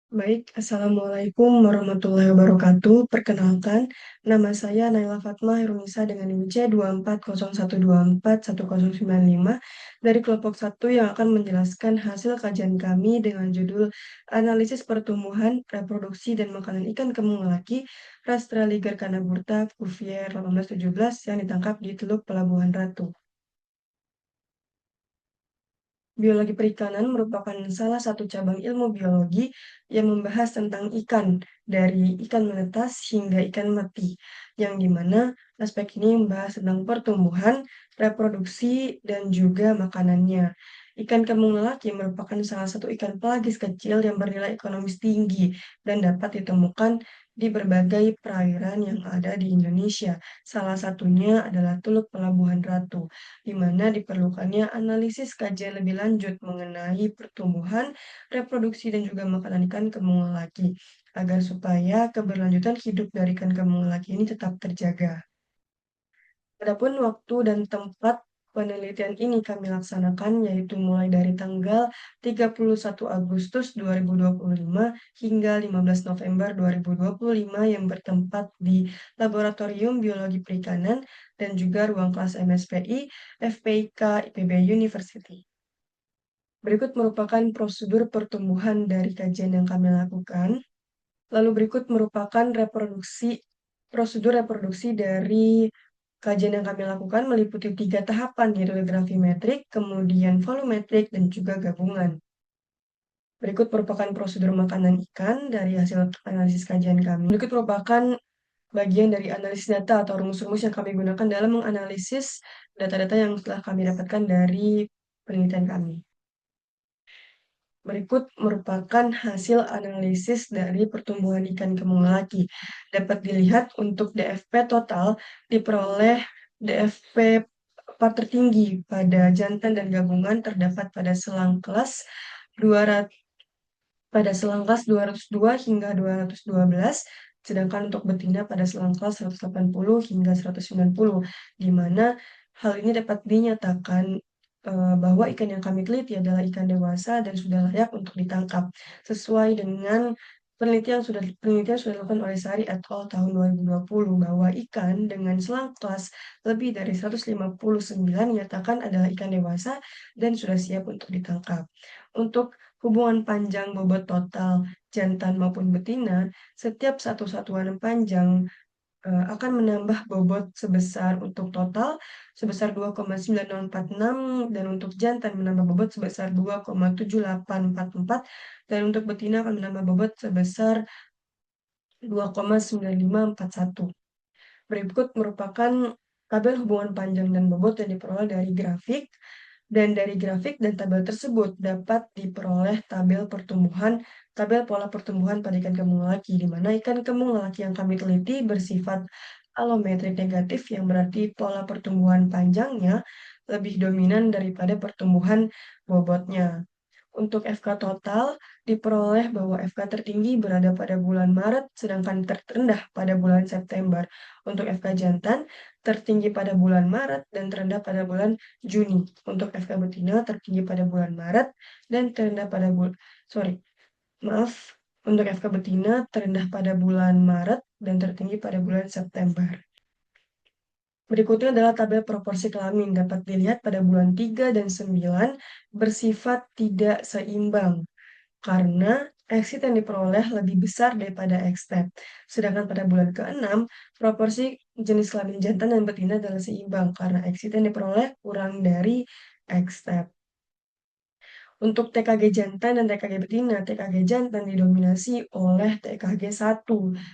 Baik, Assalamualaikum warahmatullahi wabarakatuh. Perkenalkan, nama saya Naila Fatma Hirunisa dengan NIM C2401241095 dari kelompok 1 yang akan menjelaskan hasil kajian kami dengan judul Analisis Pertumbuhan, Reproduksi, dan Makanan Ikan Kembung Melati Rastraliger Canaburta Cuvier 1817 yang ditangkap di Teluk Pelabuhan Ratu. Biologi perikanan merupakan salah satu cabang ilmu biologi yang membahas tentang ikan, dari ikan menetas hingga ikan mati, yang dimana aspek ini membahas tentang pertumbuhan, reproduksi, dan juga makanannya. Ikan kembung lelaki merupakan salah satu ikan pelagis kecil yang bernilai ekonomis tinggi dan dapat ditemukan di berbagai perairan yang ada di Indonesia. Salah satunya adalah Teluk Pelabuhan Ratu, di mana diperlukannya analisis kajian lebih lanjut mengenai pertumbuhan, reproduksi, dan juga makanan ikan kembung lelaki, agar supaya keberlanjutan hidup dari ikan kembung lelaki ini tetap terjaga. Adapun waktu dan tempat penelitian ini kami laksanakan yaitu mulai dari tanggal 31 Agustus 2025 hingga 15 November 2025 yang bertempat di Laboratorium Biologi Perikanan dan juga ruang kelas MSPI, FPIK, IPB University. Berikut merupakan prosedur pertumbuhan dari kajian yang kami lakukan. Lalu berikut merupakan prosedur reproduksi dari kajian yang kami lakukan meliputi 3 tahapan, yaitu gravimetrik, kemudian volumetrik, dan juga gabungan. Berikut merupakan prosedur makanan ikan dari hasil analisis kajian kami. Berikut merupakan bagian dari analisis data atau rumus-rumus yang kami gunakan dalam menganalisis data-data yang telah kami dapatkan dari penelitian kami. Berikut merupakan hasil analisis dari pertumbuhan ikan kembung lelaki. Dapat dilihat untuk DFP total diperoleh DFP part tertinggi pada jantan dan gabungan terdapat pada selang kelas 200 202 hingga 212, sedangkan untuk betina pada selang kelas 180 hingga 190, di mana hal ini dapat dinyatakan bahwa ikan yang kami teliti adalah ikan dewasa dan sudah layak untuk ditangkap, sesuai dengan penelitian sudah dilakukan oleh Sari et al. Tahun 2020, bahwa ikan dengan selang kelas lebih dari 159 dinyatakan adalah ikan dewasa dan sudah siap untuk ditangkap. Untuk hubungan panjang bobot total jantan maupun betina, setiap satu satuan panjang akan menambah bobot sebesar untuk total sebesar 2,9046 dan untuk jantan menambah bobot sebesar 2,7844 dan untuk betina akan menambah bobot sebesar 2,9541. Berikut merupakan tabel hubungan panjang dan bobot yang diperoleh dari grafik, dan dari grafik dan tabel tersebut dapat diperoleh tabel pola pertumbuhan pada ikan kembung lelaki, di mana ikan kembung lelaki yang kami teliti bersifat alometrik negatif, yang berarti pola pertumbuhan panjangnya lebih dominan daripada pertumbuhan bobotnya. Untuk FK total, diperoleh bahwa FK tertinggi berada pada bulan Maret, sedangkan terendah pada bulan September. Untuk FK jantan, tertinggi pada bulan Maret dan terendah pada bulan Juni. Untuk FK betina, tertinggi pada bulan Maret dan terendah pada untuk FK betina, terendah pada bulan Maret dan tertinggi pada bulan September. Berikutnya adalah tabel proporsi kelamin. Dapat dilihat pada bulan 3 dan 9 bersifat tidak seimbang, karena exit yang diperoleh lebih besar daripada extend. Sedangkan pada bulan ke-6, proporsi jenis kelamin jantan dan betina adalah seimbang, karena exit yang diperoleh kurang dari extend. Untuk TKG jantan dan TKG betina, TKG jantan didominasi oleh TKG 1,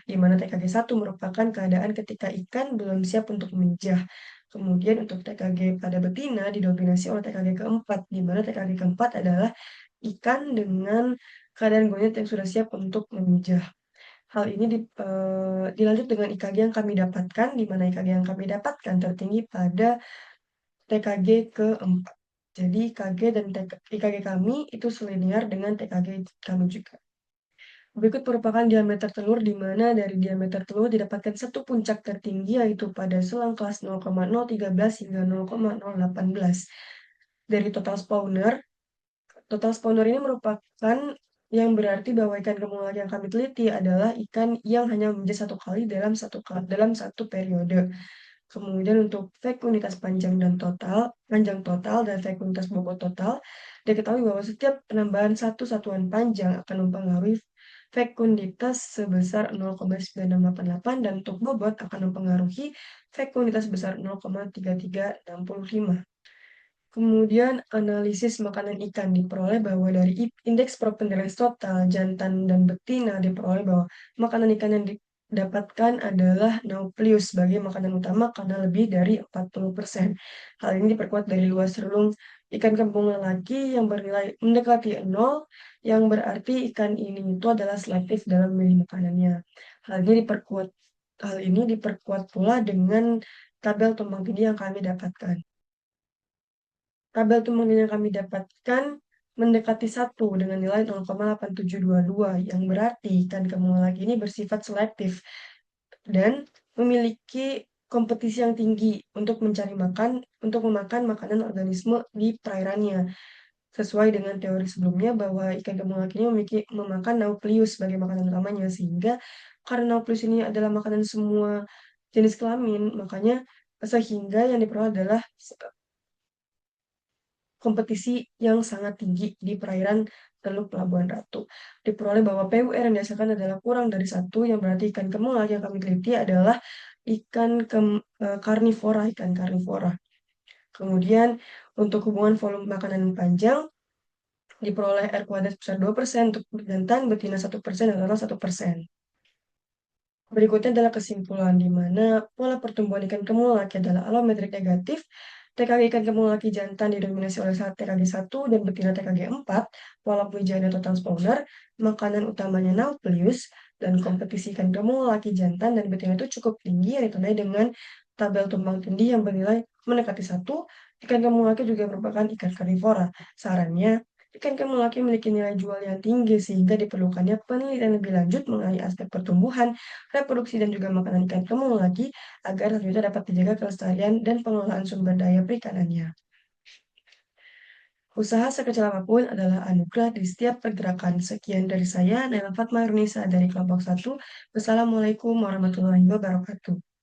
di mana TKG 1 merupakan keadaan ketika ikan belum siap untuk memijah. Kemudian untuk TKG pada betina didominasi oleh TKG keempat, di mana TKG keempat adalah ikan dengan keadaan gonyet yang sudah siap untuk memijah. Hal ini dilanjut dengan IKG yang kami dapatkan, di mana IKG yang kami dapatkan tertinggi pada TKG keempat. Jadi IKG kami itu selinier dengan TKG kami juga. Berikut merupakan diameter telur, di mana dari diameter telur didapatkan satu puncak tertinggi, yaitu pada selang kelas 0,013 hingga 0,018. Dari total spawner ini merupakan yang berarti bahwa ikan kemulak yang kami teliti adalah ikan yang hanya menjadi satu kali dalam satu periode. Kemudian untuk fekunitas panjang total dan fekunitas bobot total, diketahui bahwa setiap penambahan satu satuan panjang akan mempengaruhi fekunitas sebesar 0,9688 dan untuk bobot akan mempengaruhi fekunitas sebesar 0,3365. Kemudian analisis makanan ikan diperoleh bahwa dari indeks propenilitas total jantan dan betina diperoleh bahwa makanan ikan yang didapatkan adalah Nauplius sebagai makanan utama karena lebih dari 40%. Hal ini diperkuat dari luas relung ikan kembung lelaki yang bernilai mendekati 0, yang berarti ikan ini itu adalah selektif dalam memilih makanannya. Hal ini diperkuat pula dengan tabel tumpang tindih yang kami dapatkan. Tabel tumpang tindih yang kami dapatkan mendekati 1 dengan nilai 0,8722, yang berarti ikan kembung lagi ini bersifat selektif dan memiliki kompetisi yang tinggi untuk memakan makanan organisme di perairannya. Sesuai dengan teori sebelumnya bahwa ikan kembung laki ini memakan Nauplius sebagai makanan utamanya, sehingga karena Nauplius ini adalah makanan semua jenis kelamin, sehingga yang diperoleh adalah kompetisi yang sangat tinggi di perairan Teluk Pelabuhan Ratu. Diperoleh bahwa PUR yang dihasilkan adalah kurang dari 1, yang berarti ikan kemulak yang kami teliti adalah ikan karnivora. Kemudian untuk hubungan volume makanan panjang, diperoleh R kuadrat sebesar 2%, untuk jantan, betina 1%, dan total 1%. Berikutnya adalah kesimpulan, di mana pola pertumbuhan ikan kembung laki adalah alometrik negatif. TKG ikan kembung laki jantan didominasi oleh TKG 1 dan betina TKG 4. Pola pemijahannya total spawner, makanan utamanya Nauplius, dan kompetisi ikan kembung laki jantan dan betina itu cukup tinggi, yang ditandai dengan tabel tumpang tindih yang bernilai mendekati 1. Ikan kembung laki juga merupakan ikan karnivora. Sarannya, ikan kembung laki memiliki nilai jual yang tinggi sehingga diperlukannya penelitian lebih lanjut mengenai aspek pertumbuhan, reproduksi, dan juga makanan ikan kembung lagi agar ternyata dapat dijaga kelestarian dan pengelolaan sumber daya perikanannya. Usaha sekecil apapun adalah anugerah di setiap pergerakan. Sekian dari saya, Naila Fatma Yunisa dari kelompok 1. Wassalamualaikum warahmatullahi wabarakatuh.